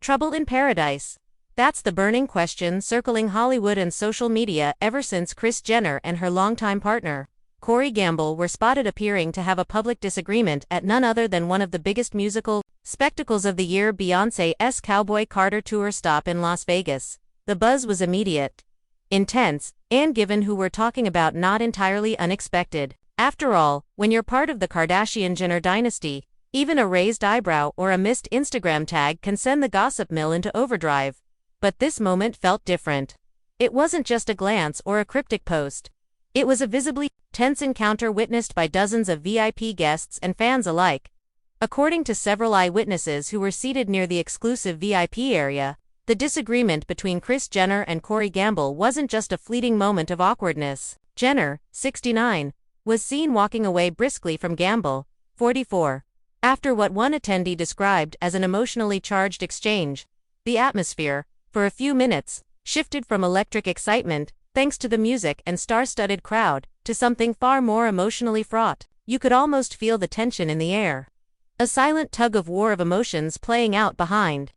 Trouble in paradise? That's the burning question circling Hollywood and social media ever since Kris Jenner and her longtime partner, Corey Gamble, were spotted appearing to have a public disagreement at none other than one of the biggest musical spectacles of the year, Beyoncé's Cowboy Carter tour stop in Las Vegas. The buzz was immediate, intense, and, given who we're talking about, not entirely unexpected. After all, when you're part of the Kardashian-Jenner dynasty, even a raised eyebrow or a missed Instagram tag can send the gossip mill into overdrive. But this moment felt different. It wasn't just a glance or a cryptic post. It was a visibly tense encounter witnessed by dozens of VIP guests and fans alike. According to several eyewitnesses who were seated near the exclusive VIP area, the disagreement between Kris Jenner and Corey Gamble wasn't just a fleeting moment of awkwardness. Jenner, 69, was seen walking away briskly from Gamble, 44. After what one attendee described as an emotionally charged exchange. The atmosphere, for a few minutes, shifted from electric excitement, thanks to the music and star-studded crowd, to something far more emotionally fraught. You could almost feel the tension in the air. A silent tug-of-war of emotions playing out behind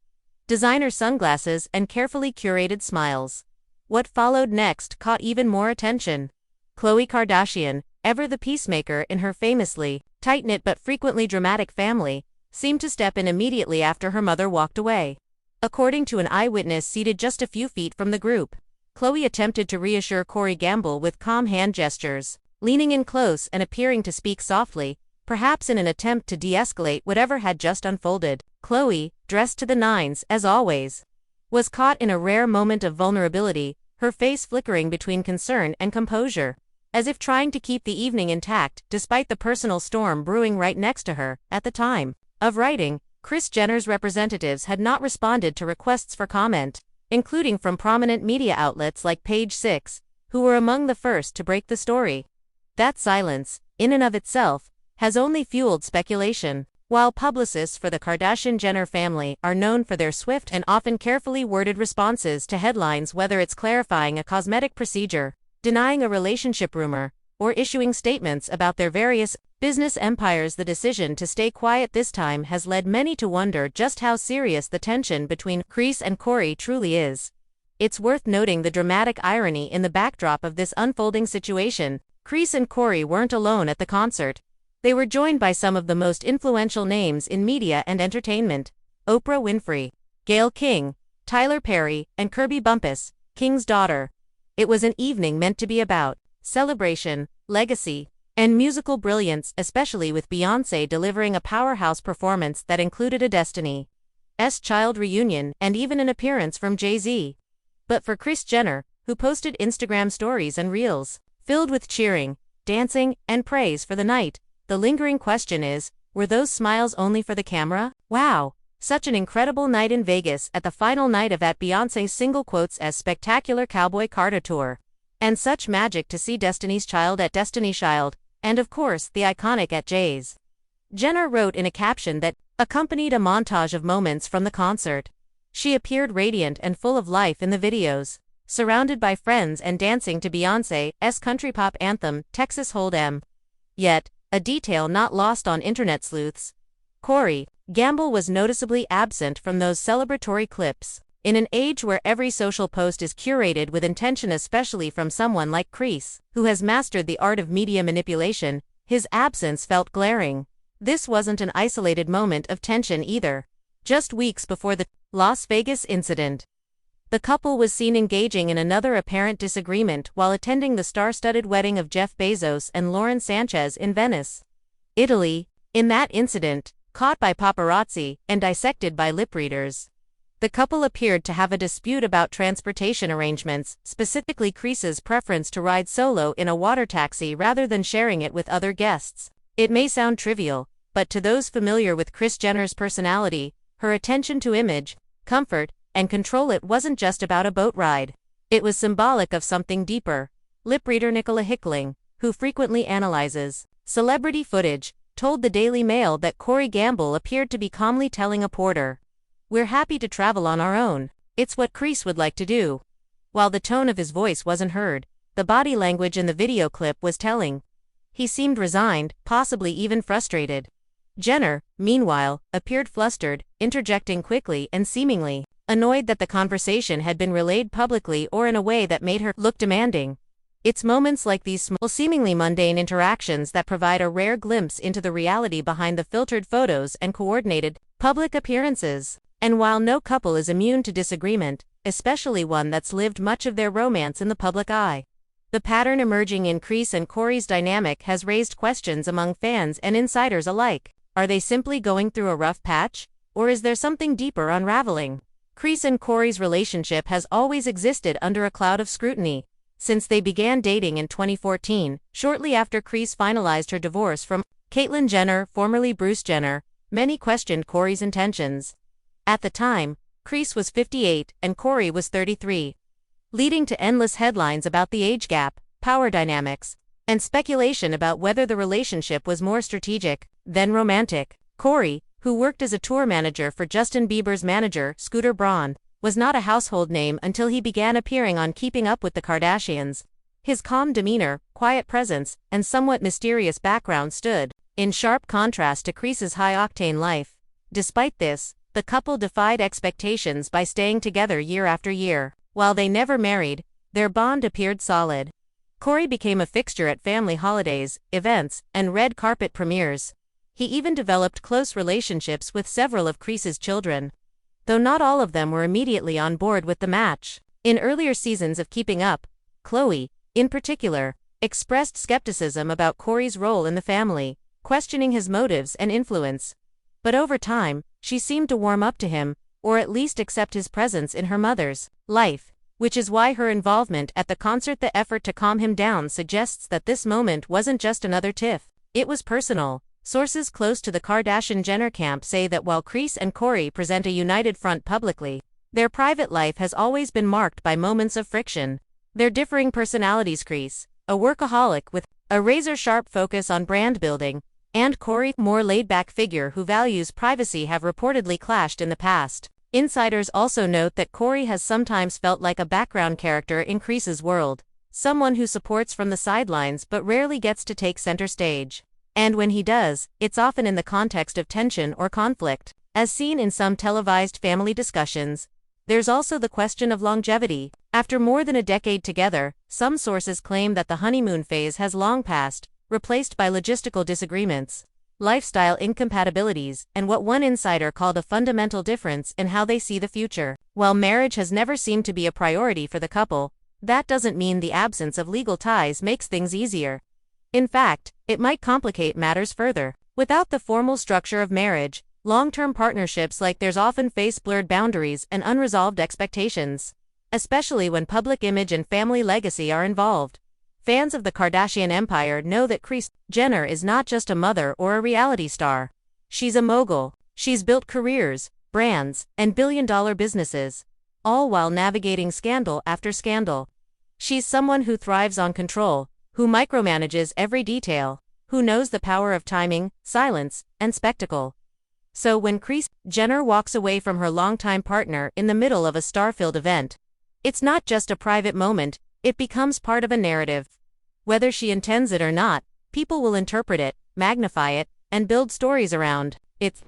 designer sunglasses and carefully curated smiles. What followed next caught even more attention. Khloe Kardashian, ever the peacemaker in her famously tight-knit but frequently dramatic family, seemed to step in immediately after her mother walked away. According to an eyewitness seated just a few feet from the group, Khloe attempted to reassure Corey Gamble with calm hand gestures, leaning in close and appearing to speak softly, perhaps in an attempt to de-escalate whatever had just unfolded. Khloe, dressed to the nines as always, was caught in a rare moment of vulnerability, her face flickering between concern and composure, as if trying to keep the evening intact despite the personal storm brewing right next to her. At the time of writing, Kris Jenner's representatives had not responded to requests for comment, including from prominent media outlets like Page Six, who were among the first to break the story. That silence, in and of itself, has only fueled speculation. While publicists for the Kardashian-Jenner family are known for their swift and often carefully worded responses to headlines, whether it's clarifying a cosmetic procedure, denying a relationship rumor, or issuing statements about their various business empires, the decision to stay quiet this time has led many to wonder just how serious the tension between Kris and Corey truly is. It's worth noting the dramatic irony in the backdrop of this unfolding situation. Kris and Corey weren't alone at the concert. They were joined by some of the most influential names in media and entertainment: Oprah Winfrey, Gayle King, Tyler Perry, and Kirby Bumpus, King's daughter. It was an evening meant to be about celebration, legacy, and musical brilliance, especially with Beyoncé delivering a powerhouse performance that included a Destiny's Child reunion and even an appearance from Jay-Z. But for Kris Jenner, who posted Instagram stories and reels filled with cheering, dancing, and praise for the night, the lingering question is, were those smiles only for the camera? Wow, such an incredible night in Vegas at the final night of that Beyoncé's single quotes as spectacular Cowboy Carter tour. And such magic to see Destiny's Child at Destiny's Child, and of course the iconic at Jay's. Jenner wrote in a caption that accompanied a montage of moments from the concert. She appeared radiant and full of life in the videos, surrounded by friends and dancing to Beyoncé's country pop anthem, Texas Hold'em. Yet, a detail not lost on internet sleuths: Corey Gamble was noticeably absent from those celebratory clips. In an age where every social post is curated with intention, especially from someone like Kris, who has mastered the art of media manipulation, his absence felt glaring. This wasn't an isolated moment of tension either. Just weeks before the Las Vegas incident, the couple was seen engaging in another apparent disagreement while attending the star-studded wedding of Jeff Bezos and Lauren Sanchez in Venice, Italy. In that incident, caught by paparazzi and dissected by lip readers, the couple appeared to have a dispute about transportation arrangements, specifically Kris's preference to ride solo in a water taxi rather than sharing it with other guests. It may sound trivial, but to those familiar with Kris Jenner's personality, her attention to image, comfort, and control, it wasn't just about a boat ride. It was symbolic of something deeper. Lip reader Nicola Hickling, who frequently analyzes celebrity footage, told the Daily Mail that Corey Gamble appeared to be calmly telling a porter, "We're happy to travel on our own. It's what Kris would like to do." While the tone of his voice wasn't heard, the body language in the video clip was telling. He seemed resigned, possibly even frustrated. Jenner, meanwhile, appeared flustered, interjecting quickly and seemingly annoyed that the conversation had been relayed publicly or in a way that made her look demanding. It's moments like these small, seemingly mundane interactions that provide a rare glimpse into the reality behind the filtered photos and coordinated public appearances. And while no couple is immune to disagreement, especially one that's lived much of their romance in the public eye, the pattern emerging in Kris and Corey's dynamic has raised questions among fans and insiders alike. Are they simply going through a rough patch, or is there something deeper unraveling? Kris and Corey's relationship has always existed under a cloud of scrutiny. Since they began dating in 2014, shortly after Kris finalized her divorce from Caitlyn Jenner, formerly Bruce Jenner, many questioned Corey's intentions. At the time, Kris was 58 and Corey was 33, leading to endless headlines about the age gap, power dynamics, and speculation about whether the relationship was more strategic than romantic. Corey, who worked as a tour manager for Justin Bieber's manager, Scooter Braun, was not a household name until he began appearing on Keeping Up with the Kardashians. His calm demeanor, quiet presence, and somewhat mysterious background stood in sharp contrast to Kris's high-octane life. Despite this, the couple defied expectations by staying together year after year. While they never married, their bond appeared solid. Corey became a fixture at family holidays, events, and red carpet premieres. He even developed close relationships with several of Kris's children, though not all of them were immediately on board with the match. In earlier seasons of Keeping Up, Khloe, in particular, expressed skepticism about Corey's role in the family, questioning his motives and influence. But over time, she seemed to warm up to him, or at least accept his presence in her mother's life, which is why her involvement at the concert, the effort to calm him down, suggests that this moment wasn't just another tiff. It was personal. Sources close to the Kardashian-Jenner camp say that while Kris and Corey present a united front publicly, their private life has always been marked by moments of friction. Their differing personalities, Kris, a workaholic with a razor-sharp focus on brand building, and Corey, more laid-back figure who values privacy, have reportedly clashed in the past. Insiders also note that Corey has sometimes felt like a background character in Kris's world, someone who supports from the sidelines but rarely gets to take center stage. And when he does, it's often in the context of tension or conflict. As seen in some televised family discussions, there's also the question of longevity. After more than a decade together, some sources claim that the honeymoon phase has long passed, replaced by logistical disagreements, lifestyle incompatibilities, and what one insider called a fundamental difference in how they see the future. While marriage has never seemed to be a priority for the couple, that doesn't mean the absence of legal ties makes things easier. In fact, it might complicate matters further. Without the formal structure of marriage, long-term partnerships like theirs often face blurred boundaries and unresolved expectations, especially when public image and family legacy are involved. Fans of the Kardashian empire know that Kris Jenner is not just a mother or a reality star. She's a mogul. She's built careers, brands, and billion-dollar businesses, all while navigating scandal after scandal. She's someone who thrives on control, who micromanages every detail, who knows the power of timing, silence, and spectacle. So when Kris Jenner walks away from her longtime partner in the middle of a star-filled event, it's not just a private moment, it becomes part of a narrative. Whether she intends it or not, people will interpret it, magnify it, and build stories around it.